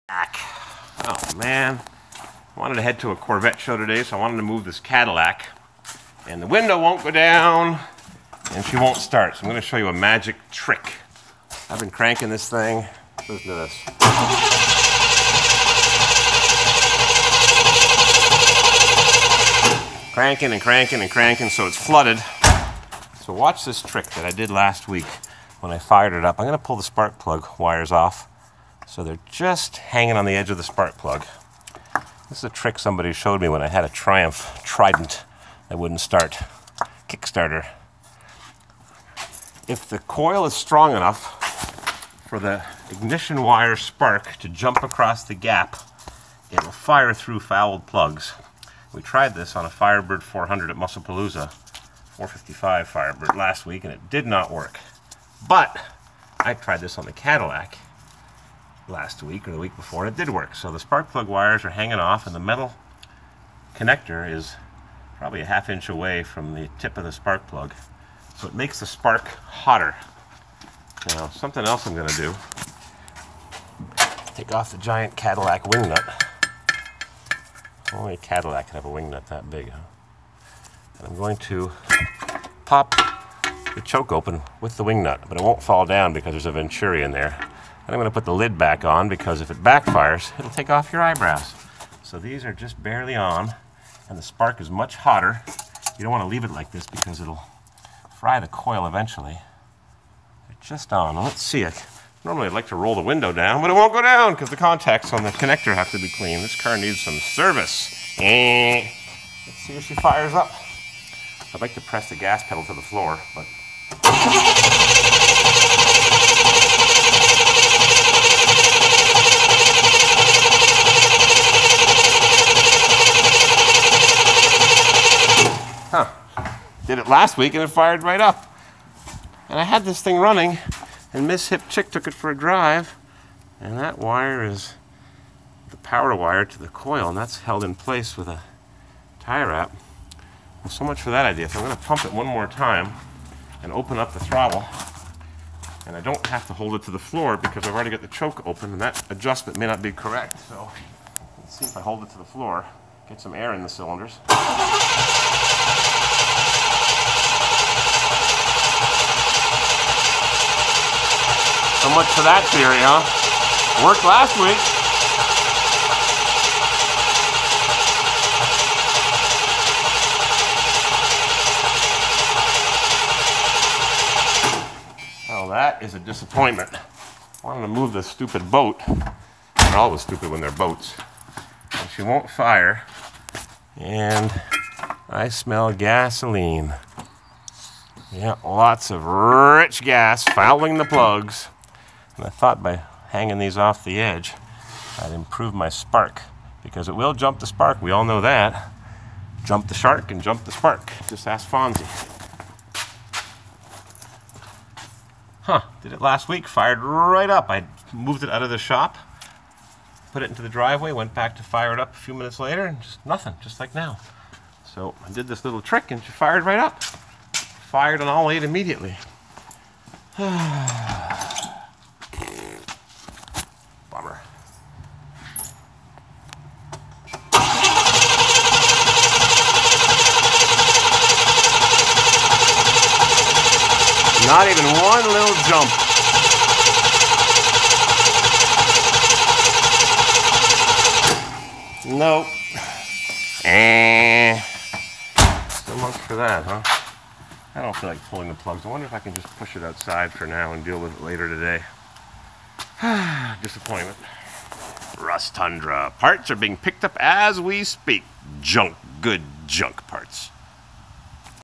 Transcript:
Oh man, I wanted to head to a Corvette show today, so I wanted to move this Cadillac. And the window won't go down, and she won't start. So I'm going to show you a magic trick. I've been cranking this thing. Listen to this. Cranking and cranking and cranking, so it's flooded. So watch this trick that I did last week when I fired it up. I'm going to pull the spark plug wires off, so they're just hanging on the edge of the spark plug. This is a trick somebody showed me when I had a Triumph Trident that wouldn't start. Kickstarter. If the coil is strong enough for the ignition wire spark to jump across the gap, it will fire through fouled plugs. We tried this on a Firebird 400 at Musclepalooza, 455 Firebird last week, and it did not work. But I tried this on the Cadillac last week or the week before, and it did work. So the spark plug wires are hanging off, and the metal connector is probably a ½ inch away from the tip of the spark plug. So it makes the spark hotter. Now, something else I'm going to do, take off the giant Cadillac wing nut. Only a Cadillac can have a wing nut that big, huh? And I'm going to pop the choke open with the wing nut, but it won't fall down because there's a Venturi in there. And I'm going to put the lid back on because if it backfires, it'll take off your eyebrows. So these are just barely on, and the spark is much hotter. You don't want to leave it like this because it'll fry the coil eventually. They're just on. Let's see it. Normally I'd like to roll the window down, but it won't go down because the contacts on the connector have to be clean. This car needs some service. Let's see if she fires up. I'd like to press the gas pedal to the floor, but... Huh. Did it last week and it fired right up. And I had this thing running, and Miss Hip Chick took it for a drive, and that wire is the power wire to the coil, and that's held in place with a tie wrap. Well, so much for that idea. So I'm going to pump it one more time and open up the throttle, and I don't have to hold it to the floor because I've already got the choke open, and that adjustment may not be correct. So let's see if I hold it to the floor, get some air in the cylinders. So much for that theory, huh? Worked last week. Well, that is a disappointment. I wanted to move this stupid boat. They're always stupid when they're boats. And she won't fire. And I smell gasoline. Yeah, lots of rich gas fouling the plugs. And I thought by hanging these off the edge, I'd improve my spark, because it will jump the spark. We all know that. Jump the shark and jump the spark. Just ask Fonzie. Huh, did it last week, fired right up. I moved it out of the shop, put it into the driveway, went back to fire it up a few minutes later, and just nothing, just like now. So I did this little trick and she fired right up. Fired on all 8 immediately. Bummer. Not even one little jump. Nope. So much for that, huh? I don't feel like pulling the plugs. I wonder if I can just push it outside for now and deal with it later today. Disappointment. Rust Tundra. Parts are being picked up as we speak. Junk. Good junk parts.